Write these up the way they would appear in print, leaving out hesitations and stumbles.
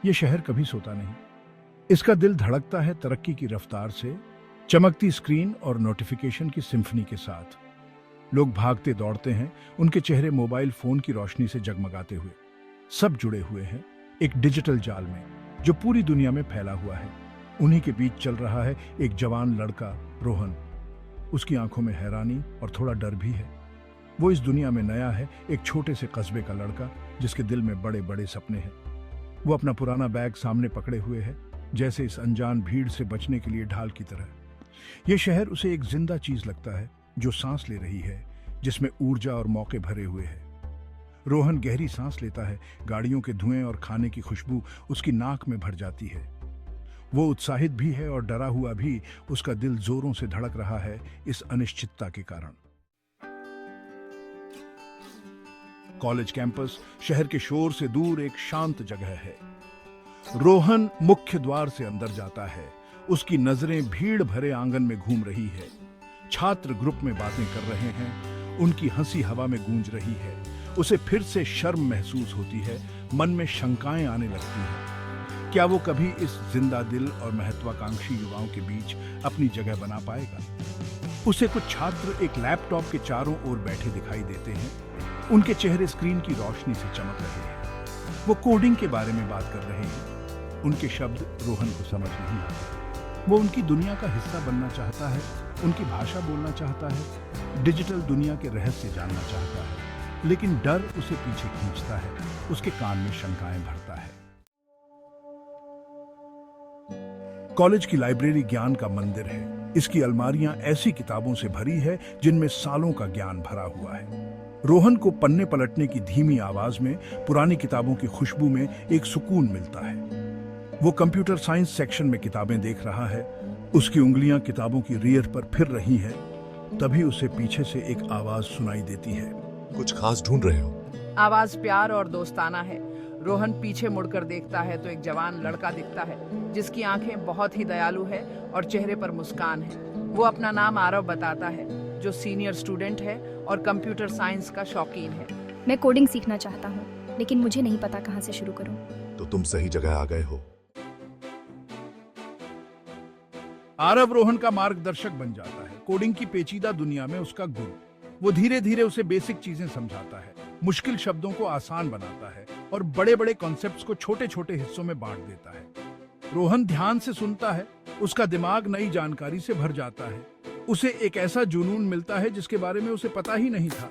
ये शहर कभी सोता नहीं। इसका दिल धड़कता है तरक्की की रफ्तार से, चमकती स्क्रीन और नोटिफिकेशन की सिम्फनी के साथ। लोग भागते दौड़ते हैं, उनके चेहरे मोबाइल फोन की रोशनी से जगमगाते हुए। सब जुड़े हुए हैं एक डिजिटल जाल में जो पूरी दुनिया में फैला हुआ है। उन्हीं के बीच चल रहा है एक जवान लड़का, रोहन। उसकी आंखों में हैरानी और थोड़ा डर भी है। वो इस दुनिया में नया है, एक छोटे से कस्बे का लड़का जिसके दिल में बड़े बड़े सपने हैं। वो अपना पुराना बैग सामने पकड़े हुए है, जैसे इस अनजान भीड़ से बचने के लिए ढाल की तरह। यह शहर उसे एक जिंदा चीज लगता है जो सांस ले रही है, जिसमें ऊर्जा और मौके भरे हुए हैं। रोहन गहरी सांस लेता है, गाड़ियों के धुएं और खाने की खुशबू उसकी नाक में भर जाती है। वो उत्साहित भी है और डरा हुआ भी, उसका दिल जोरों से धड़क रहा है इस अनिश्चितता के कारण। कॉलेज कैंपस शहर के शोर से दूर एक शांत जगह है। रोहन मुख्य द्वार से अंदर जाता है। उसकी नजरें भीड़ भरे आंगन में घूम रही है। छात्र ग्रुप में बातें कर रहे हैं, उनकी हंसी हवा में गूंज रही है। उसे फिर से शर्म महसूस होती है, मन में शंकाएं आने लगती हैं। क्या वो कभी इस जिंदा दिल और महत्वाकांक्षी युवाओं के बीच अपनी जगह बना पाएगा? उसे कुछ छात्र एक लैपटॉप के चारों ओर बैठे दिखाई देते हैं। उनके चेहरे स्क्रीन की रोशनी से चमक रहे हैं। वो कोडिंग के बारे में बात कर रहे हैं। उनके शब्द रोहन को समझ नहीं आते। वो उनकी दुनिया का हिस्सा बनना चाहता है, उनकी भाषा बोलना चाहता है, डिजिटल दुनिया के रहस्य जानना चाहता है, लेकिन डर उसे पीछे खींचता है, उसके कान में शंकाएं भरता है। कॉलेज की लाइब्रेरी ज्ञान का मंदिर है। इसकी अलमारियां ऐसी किताबों से भरी है जिनमें सालों का ज्ञान भरा हुआ है। रोहन को पन्ने पलटने की धीमी आवाज में, पुरानी किताबों की खुशबू में एक सुकून मिलता है। वो कंप्यूटर साइंस सेक्शन में किताबें देख रहा है। उसकी उंगलियां किताबों की रियर पर फिर रही हैं। तभी उसे पीछे से एक आवाज सुनाई देती है। कुछ खास ढूंढ रहे हो? आवाज प्यार और दोस्ताना है। रोहन पीछे मुड़कर देखता है तो एक जवान लड़का दिखता है जिसकी आंखें बहुत ही दयालु है और चेहरे पर मुस्कान है। वो अपना नाम आरव बताता है, जो सीनियर स्टूडेंट है और कंप्यूटर साइंस का शौकीन है। मैं कोडिंग सीखना चाहता हूँ, लेकिन मुझे नहीं पता कहाँ से शुरू करूँ। तो तुम सही जगह आ गए हो। आरव रोहन का मार्गदर्शक बन जाता है। कोडिंग की पेचीदा दुनिया में उसका गुरु। वो धीरे धीरे उसे बेसिक चीजें समझाता है, मुश्किल शब्दों को आसान बनाता है और बड़े बड़े कॉन्सेप्ट्स को छोटे छोटे हिस्सों में बांट देता है। रोहन ध्यान से सुनता है, उसका दिमाग नई जानकारी से भर जाता है। उसे एक ऐसा जुनून मिलता है जिसके बारे में उसे पता ही नहीं था।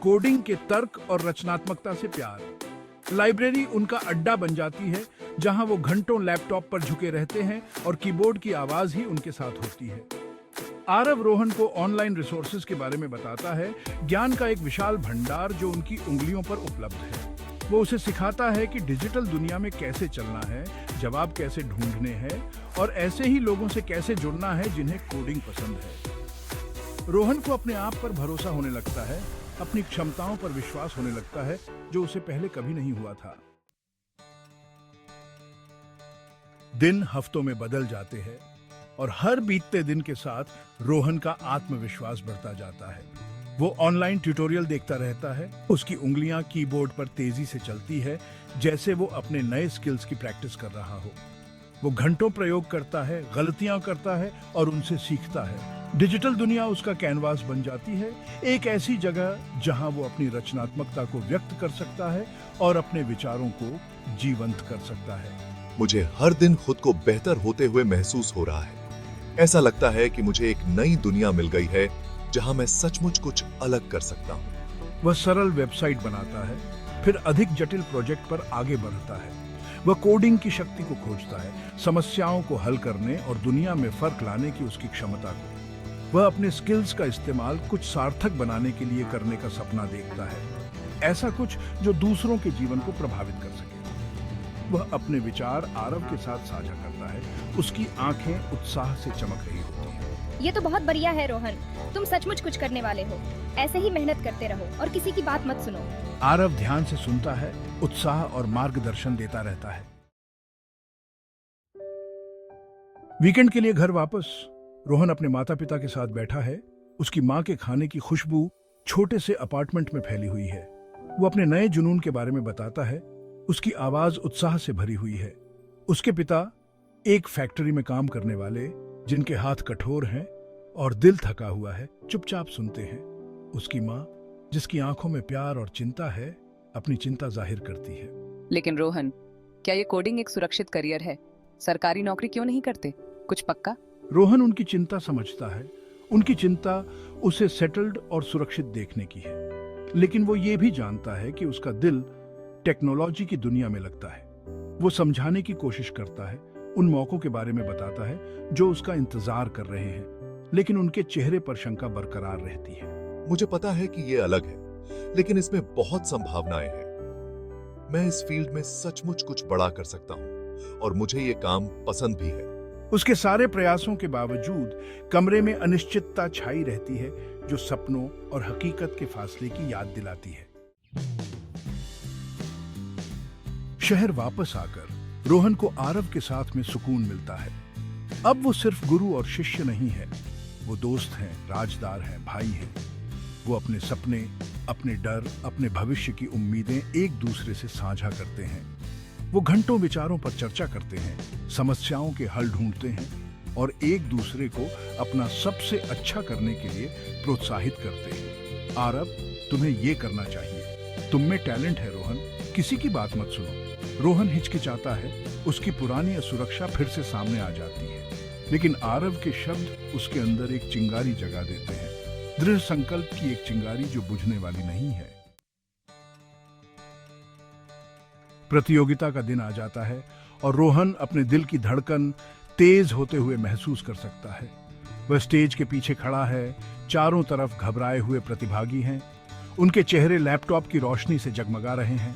कोडिंग के तर्क और रचनात्मकता से प्यार। लाइब्रेरी उनका अड्डा बन जाती है, जहां वो घंटों लैपटॉप पर झुके रहते हैं और कीबोर्ड की आवाज ही उनके साथ होती है। आरव रोहन को ऑनलाइन रिसोर्सेज के बारे में बताता है, ज्ञान का एक विशाल भंडार जो उनकी उंगलियों पर उपलब्ध है। वो उसे सिखाता है कि डिजिटल दुनिया में कैसे चलना है, जवाब कैसे ढूंढने हैं और ऐसे ही लोगों से कैसे जुड़ना है जिन्हें कोडिंग पसंद है। रोहन को अपने आप पर भरोसा होने लगता है, अपनी क्षमताओं पर विश्वास होने लगता है, जो उसे पहले कभी नहीं हुआ था। दिन हफ्तों में बदल जाते हैं और हर बीतते दिन के साथ रोहन का आत्मविश्वास बढ़ता जाता है। वो ऑनलाइन ट्यूटोरियल देखता रहता है। उसकी उंगलियां कीबोर्ड पर तेजी से चलती है, जैसे वो अपने नए स्किल्स की प्रैक्टिस कर रहा हो। वो घंटों प्रयोग करता है, गलतियां करता है और उनसे सीखता है। डिजिटल दुनिया उसका कैनवास बन जाती है, एक ऐसी जगह जहां वो अपनी रचनात्मकता को व्यक्त कर सकता है और अपने विचारों को जीवंत कर सकता है। मुझे हर दिन खुद को बेहतर होते हुए महसूस हो रहा है। ऐसा लगता है कि मुझे एक नई दुनिया मिल गई है जहां मैं सचमुच कुछ अलग कर सकता हूं। वह सरल वेबसाइट बनाता है, फिर अधिक जटिल प्रोजेक्ट पर आगे बढ़ता है। वह कोडिंग की शक्ति को खोजता है, समस्याओं को हल करने और दुनिया में फर्क लाने की उसकी क्षमता को। वह अपने स्किल्स का इस्तेमाल कुछ सार्थक बनाने के लिए करने का सपना देखता है, ऐसा कुछ जो दूसरों के जीवन को प्रभावित कर सके। वह अपने विचार आरव के साथ साझा करता है। उसकी आंखें उत्साह से चमक रही होती हैं। ये तो बहुत बढ़िया है रोहन, तुम सचमुच कुछ करने वाले हो। ऐसे ही मेहनत करते रहो और किसी की बात मत सुनो। आरव ध्यान से सुनता है, उत्साह और मार्गदर्शन देता रहता है। वीकेंड के लिए घर वापस रोहन अपने माता पिता के साथ बैठा है। उसकी माँ के खाने की खुशबू छोटे से अपार्टमेंट में फैली हुई है। वो अपने नए जुनून के बारे में बताता है। उसकी आवाज उत्साह से भरी हुई है। उसके पिता एक फैक्ट्री में काम करने वाले, जिनके हाथ कठोर हैं और दिल थका हुआ है, चुपचाप सुनते हैं। उसकी माँ, जिसकी आंखों में प्यार और चिंता है, अपनी चिंता जाहिर करती है। लेकिन रोहन, क्या ये कोडिंग एक सुरक्षित करियर है? सरकारी नौकरी क्यों नहीं करते? कुछ पक्का? रोहन उनकी चिंता समझता है। उनकी चिंता उसे सेटल्ड और सुरक्षित देखने की है, लेकिन वो ये भी जानता है कि उसका दिल टेक्नोलॉजी की दुनिया में लगता है। वो समझाने की कोशिश करता है, उन मौकों के बारे में बताता है जो उसका इंतजार कर रहे हैं, लेकिन उनके चेहरे पर शंका बरकरार रहती है। मुझे पता है कि ये अलग है, लेकिन इसमें बहुत संभावनाएं हैं। मैं इस फील्ड में सचमुच कुछ बड़ा कर सकता हूँ और मुझे ये काम पसंद भी है। उसके सारे प्रयासों के बावजूद कमरे में अनिश्चितता छाई रहती है, जो सपनों और हकीकत के फासले की याद दिलाती है। शहर वापस आकर रोहन को आरव के साथ में सुकून मिलता है। अब वो सिर्फ गुरु और शिष्य नहीं है, वो दोस्त हैं, राजदार हैं, भाई हैं। वो अपने सपने, अपने डर, अपने भविष्य की उम्मीदें एक दूसरे से साझा करते हैं। वो घंटों विचारों पर चर्चा करते हैं, समस्याओं के हल ढूंढते हैं और एक दूसरे को अपना सबसे अच्छा करने के लिए प्रोत्साहित करते हैं। आरव, तुम्हें ये करना चाहिए, तुम में टैलेंट है रोहन, किसी की बात मत सुनो। रोहन हिचकिचाता है, उसकी पुरानी असुरक्षा फिर से सामने आ जाती है, लेकिन आरव के शब्द उसके अंदर एक चिंगारी जगा देते हैं, दृढ़ संकल्प की एक चिंगारी जो बुझने वाली नहीं है। प्रतियोगिता का दिन आ जाता है और रोहन अपने दिल की धड़कन तेज होते हुए महसूस कर सकता है। वह स्टेज के पीछे खड़ा है, चारों तरफ घबराए हुए प्रतिभागी हैं, उनके चेहरे लैपटॉप की रोशनी से जगमगा रहे हैं।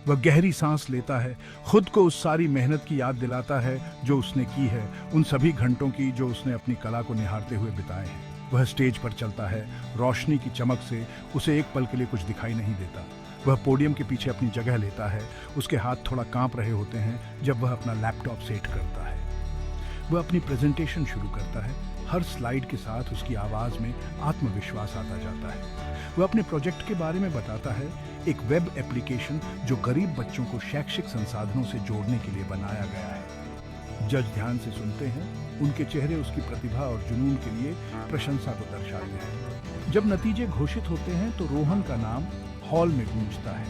वह गहरी सांस लेता है, खुद को उस सारी मेहनत की याद दिलाता है जो उसने की है, उन सभी घंटों की जो उसने अपनी कला को निहारते हुए बिताए हैं। वह स्टेज पर चलता है, रोशनी की चमक से उसे एक पल के लिए कुछ दिखाई नहीं देता। वह पोडियम के पीछे अपनी जगह लेता है, उसके हाथ थोड़ा कांप रहे होते हैं जब वह अपना लैपटॉप सेट करता है। वह अपनी प्रेजेंटेशन शुरू करता है, हर स्लाइड के साथ उसकी आवाज में आत्मविश्वास आता जाता है। वह अपने प्रोजेक्ट के बारे में बताता है, एक वेब एप्लीकेशन जो गरीब बच्चों को शैक्षिक संसाधनों से जोड़ने के लिए बनाया गया है। जज ध्यान से सुनते हैं, उनके चेहरे उसकी प्रतिभा और जुनून के लिए प्रशंसा को दर्शाते हैं। जब नतीजे घोषित होते हैं तो रोहन का नाम हॉल में गूंजता है।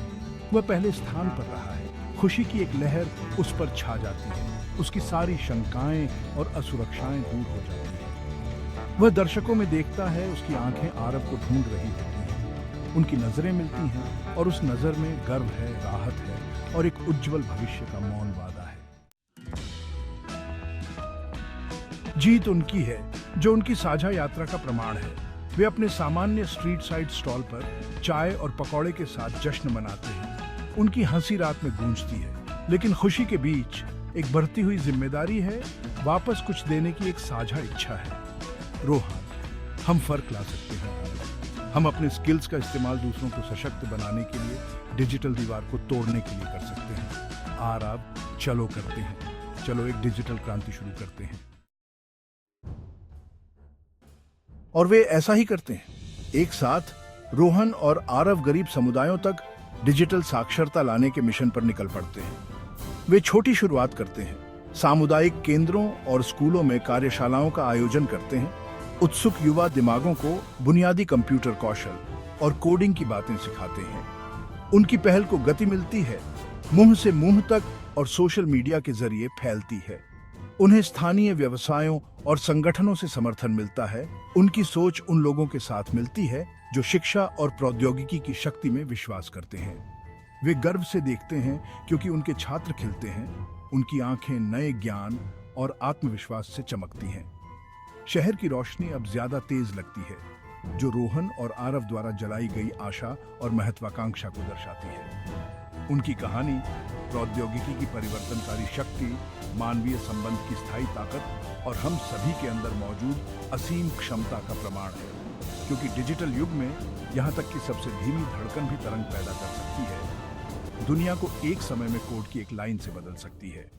वह पहले स्थान पर रहा है, खुशी की एक लहर उस पर छा जाती है, उसकी सारी शंकाएं और असुरक्षाएं दूर हो जाती हैं। वह दर्शकों में देखता है, उसकी आंखें आरव को ढूंढ रही होती हैं, उनकी नजरें मिलती हैं और उस नजर में गर्व है, राहत है और एक उज्जवल भविष्य का मौन वादा है। जीत उनकी है जो उनकी साझा यात्रा का प्रमाण है। वे अपने सामान्य स्ट्रीट साइड स्टॉल पर चाय और पकौड़े के साथ जश्न मनाते हैं। उनकी हंसी रात में गूंजती है, लेकिन खुशी के बीच एक बढ़ती हुई जिम्मेदारी है, वापस कुछ देने की एक साझा इच्छा है। रोहन, हम फर्क ला सकते हैं। हम अपने स्किल्स का इस्तेमाल दूसरों को सशक्त बनाने के लिए, डिजिटल दीवार को तोड़ने के लिए कर सकते हैं। आरव, चलो करते हैं, चलो एक डिजिटल क्रांति शुरू करते हैं। और वे ऐसा ही करते हैं। एक साथ रोहन और आरव गरीब समुदायों तक डिजिटल साक्षरता लाने के मिशन पर निकल पड़ते हैं। वे छोटी शुरुआत करते हैं, सामुदायिक केंद्रों और स्कूलों में कार्यशालाओं का आयोजन करते हैं, उत्सुक युवा दिमागों को बुनियादी कंप्यूटर कौशल और कोडिंग की बातें सिखाते हैं। उनकी पहल को गति मिलती है, मुंह से मुंह तक और सोशल मीडिया के जरिए फैलती है। उन्हें स्थानीय व्यवसायों और संगठनों से समर्थन मिलता है। उनकी सोच उन लोगों के साथ मिलती है जो शिक्षा और प्रौद्योगिकी की शक्ति में विश्वास करते हैं। वे गर्व से देखते हैं क्योंकि उनके छात्र खिलते हैं, उनकी आंखें नए ज्ञान और आत्मविश्वास से चमकती हैं। शहर की रोशनी अब ज्यादा तेज लगती है, जो रोहन और आरव द्वारा जलाई गई आशा और महत्वाकांक्षा को दर्शाती है। उनकी कहानी प्रौद्योगिकी की परिवर्तनकारी शक्ति, मानवीय संबंध की स्थायी ताकत और हम सभी के अंदर मौजूद असीम क्षमता का प्रमाण है। क्योंकि डिजिटल युग में यहाँ तक कि सबसे धीमी धड़कन भी तरंग पैदा कर सकती है, दुनिया को एक समय में कोड की एक लाइन से बदल सकती है।